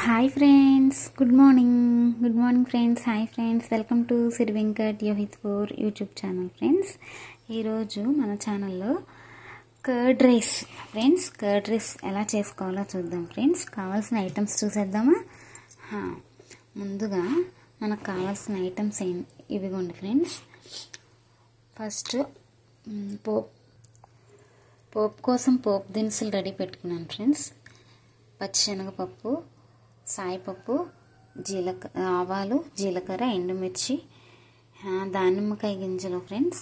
Hi friends, good morning friends. Hi friends, welcome to Siri Venkat Yohit four YouTube channel. Friends, ఈరోజు మన ఛానల్లో curd rice ఎలా చేసుకోవాలో చూద్దాం. ఫ్రెండ్స్, కావాల్సిన ఐటమ్స్ చూసేద్దామా? ముందుగా మనకు కావాల్సిన ఐటమ్స్ ఇవిగోండి ఫ్రెండ్స్. ఫస్ట్ పోపు కోసం పోపు దినుసులు రెడీ పెట్టుకున్నాను ఫ్రెండ్స్. పచ్చిశనగపప్పు, సాయిపప్పు, ఆవాలు, జీలకర్ర, ఎండుమిర్చి, దానిమ్మకాయ గింజలు ఫ్రెండ్స్.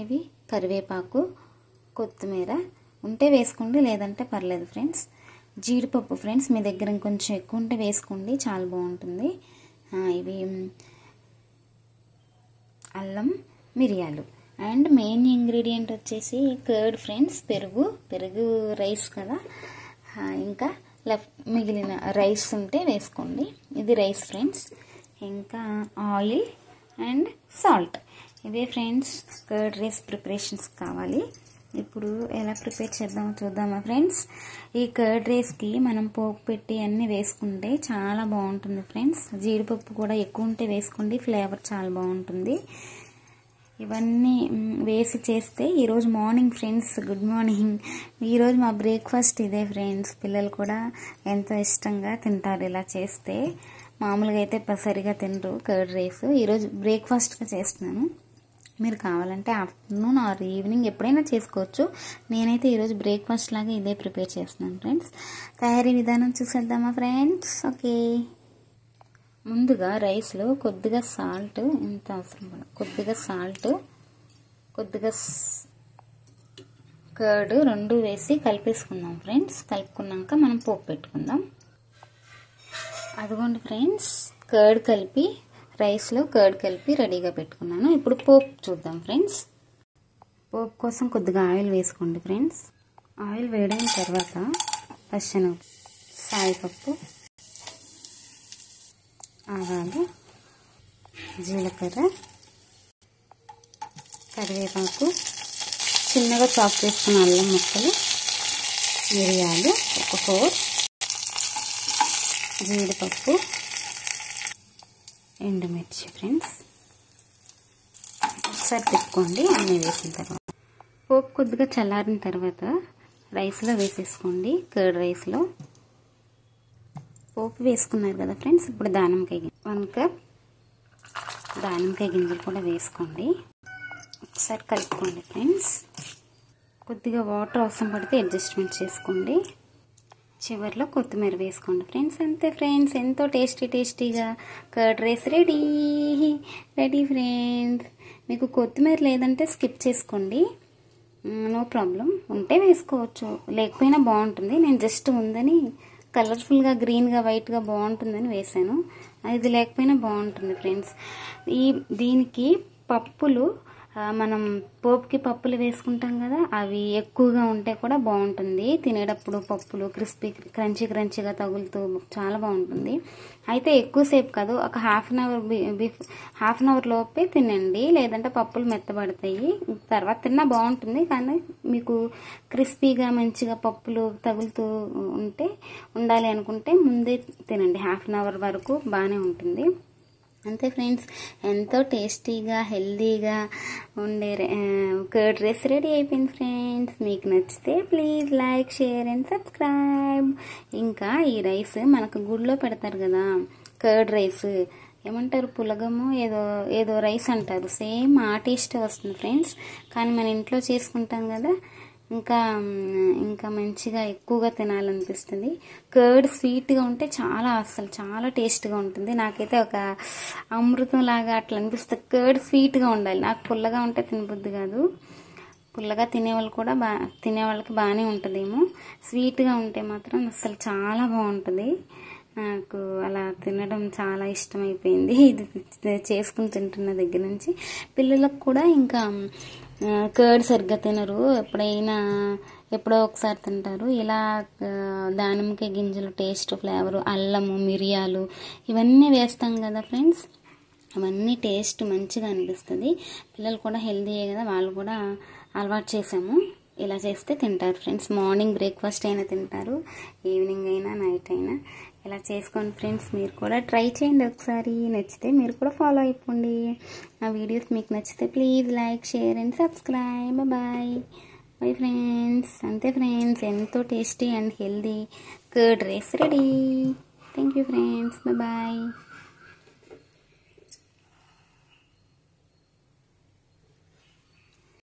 ఇవి కరివేపాకు, కొత్తిమీర ఉంటే వేసుకోండి, లేదంటే పర్లేదు ఫ్రెండ్స్. జీడిపప్పు ఫ్రెండ్స్, మీ దగ్గర ఇంకొంచెం ఎక్కువ ఉంటే వేసుకోండి, చాలా బాగుంటుంది. ఇవి అల్లం, మిరియాలు. అండ్ మెయిన్ ఇంగ్రీడియంట్ వచ్చేసి కర్డ్ ఫ్రెండ్స్, పెరుగు రైస్ కదా. ఇంకా మిగిలిన రైస్ ఉంటే వేసుకోండి. ఇది రైస్ ఫ్రెండ్స్. ఇంకా ఆయిల్ అండ్ సాల్ట్. ఇవే ఫ్రెండ్స్ కర్డ్ రైస్ ప్రిపరేషన్స్ కావాలి. ఇప్పుడు ఎలా ప్రిపేర్ చేద్దామో చూద్దామా ఫ్రెండ్స్. ఈ కర్డ్ రైస్కి మనం పోపు పెట్టి అన్నీ వేసుకుంటే చాలా బాగుంటుంది ఫ్రెండ్స్. జీడిపప్పు కూడా ఎక్కువ ఉంటే వేసుకోండి, ఫ్లేవర్ చాలా బాగుంటుంది. ఇవన్నీ వేసి చేస్తే ఈరోజు మార్నింగ్ ఫ్రెండ్స్, గుడ్ మార్నింగ్. ఈరోజు మా బ్రేక్ఫాస్ట్ ఇదే ఫ్రెండ్స్. పిల్లలు కూడా ఎంతో ఇష్టంగా తింటారు ఇలా చేస్తే. మామూలుగా అయితే సరిగా తినరు కర్డ్ రైస్. ఈరోజు బ్రేక్ఫాస్ట్గా చేస్తున్నాను. మీరు కావాలంటే ఆఫ్టర్నూన్ ఆర్ ఈవినింగ్ ఎప్పుడైనా చేసుకోవచ్చు. నేనైతే ఈరోజు బ్రేక్ఫాస్ట్ లాగా ఇదే ప్రిపేర్ చేస్తున్నాను ఫ్రెండ్స్. తయారీ విధానం చూసేద్దామా ఫ్రెండ్స్? ఓకే. ముందుగా రైస్లో కొద్దిగా సాల్ట్, ఎంత అవసరం పడ కొద్దిగా సాల్ట్, కొద్దిగా కర్డ్ రెండు వేసి కలిపేసుకుందాం ఫ్రెండ్స్. కలుపుకున్నాక మనం పోపు పెట్టుకుందాం. అదిగోండి ఫ్రెండ్స్, రైస్లో కర్డ్ కలిపి రెడీగా పెట్టుకున్నాను. ఇప్పుడు పోపు చూద్దాం ఫ్రెండ్స్. పోపు కోసం కొద్దిగా ఆయిల్ వేసుకోండి ఫ్రెండ్స్. ఆయిల్ వేయడం తర్వాత పచ్చిశనగ, సాయిపప్పు, ఆవాలు, జీలకర్ర, కరివేపాకు, చిన్నగా చాప్ చేసుకున్న అల్లం ముక్కలు, మిరియాలు ఒక 4, జీడిపప్పు, ఎండుమిర్చి ఫ్రెండ్స్. ఒకసారి తిప్పుకోండి అన్నీ వేసిన తర్వాత. పోపు కొద్దిగా చల్లారిన తర్వాత రైస్లో వేసేసుకోండి. కర్డ్ రైస్లో పోపు వేసుకున్నారు కదా ఫ్రెండ్స్. ఇప్పుడు 1 కప్ దానిమ్మకాయ గింజలు కూడా వేసుకోండి. ఒకసారి కలుపుకోండి ఫ్రెండ్స్. కొద్దిగా వాటర్ అవసరం పడితే అడ్జస్ట్మెంట్ చేసుకోండి. చివరిలో కొత్తిమీర వేసుకోండి ఫ్రెండ్స్. అంతే ఫ్రెండ్స్, ఎంతో టేస్టీగా కర్డ్ రైస్ రెడీ ఫ్రెండ్స్. మీకు కొత్తిమీర లేదంటే స్కిప్ చేసుకోండి, నో ప్రాబ్లం. ఉంటే వేసుకోవచ్చు, లేకపోయినా బాగుంటుంది. నేను జస్ట్ ఉందని కలర్ఫుల్గా, గ్రీన్గా, వైట్గా బాగుంటుందని వేసాను. ఇది లేకపోయినా బాగుంటుంది ఫ్రెండ్స్. దీనికి పప్పులు, మనం పోపుకి పప్పులు వేసుకుంటాం కదా, అవి ఎక్కువగా ఉంటే కూడా బాగుంటుంది. తినేటప్పుడు పప్పులు క్రంచీగా తగులుతూ చాలా బాగుంటుంది. అయితే ఎక్కువసేపు కాదు, ఒక హాఫ్ అన్ అవర్ లోపే తినండి, లేదంటే పప్పులు మెత్తబడతాయి. తర్వాత తిన్నా బాగుంటుంది, కానీ మీకు క్రిస్పీగా మంచిగా పప్పులు తగులుతూ ఉండాలి అనుకుంటే ముందే తినండి. హాఫ్ అన్ అవర్ వరకు బాగానే ఉంటుంది. అంతే ఫ్రెండ్స్, ఎంతో టేస్టీగా, హెల్దీగా ఉండే కర్డ్ రైస్ రెడీ అయిపోయింది ఫ్రెండ్స్. మీకు నచ్చితే please like, share and subscribe. ఇంకా ఈ రైస్ మనకు గుడిలో పెడతారు కదా, కర్డ్ రైస్ ఏమంటారు, పులగము ఏదో రైస్ అంటారు. సేమ్ ఆ టేస్ట్ వస్తుంది ఫ్రెండ్స్. కానీ మన ఇంట్లో చేసుకుంటాం కదా, ఇంకా మంచిగా ఎక్కువగా తినాలనిపిస్తుంది. కర్డ్ స్వీట్గా ఉంటే చాలా టేస్ట్గా ఉంటుంది. నాకైతే ఒక అమృతం లాగా అట్లా అనిపిస్తుంది. కర్డ్ స్వీట్గా ఉండాలి. నాకు పుల్లగా ఉంటే తినబుద్ధి కాదు. పుల్లగా తినేవాళ్ళకి బాగానే ఉంటుందేమో. స్వీట్గా ఉంటే మాత్రం అసలు చాలా బాగుంటుంది. నాకు అలా తినడం చాలా ఇష్టమైపోయింది. ఇది చేసుకుని తింటున్న దగ్గర నుంచి. పిల్లలకు కూడా ఇంకా కర్డ్ సరిగ్గా తినరు, ఎప్పుడో ఒకసారి తింటారు. ఇలా దానిమ్మకాయ గింజలు టేస్ట్, ఫ్లేవరు, అల్లము, మిరియాలు ఇవన్నీ వేస్తాం కదా ఫ్రెండ్స్. అవన్నీ టేస్ట్ మంచిగా అనిపిస్తుంది. పిల్లలు కూడా హెల్తీయే కదా, వాళ్ళు కూడా అలవాటు చేసాము. ఇలా చేస్తే తింటారు ఫ్రెండ్స్. మార్నింగ్ బ్రేక్ఫాస్ట్ అయినా తింటారు, ఈవినింగ్ అయినా, నైట్ అయినా ఇలా చేసుకోండి ఫ్రెండ్స్, మీరు కూడా ట్రై చేయండి ఒకసారి. నచ్చితే మీరు కూడా ఫాలో అయిపోండి. నా వీడియోస్ మీకు నచ్చితే please like, share and subscribe. Bye bye friends. అంతే ఫ్రెండ్స్, ఎంతో tasty and healthy curd rice ready. Thank you friends. Bye.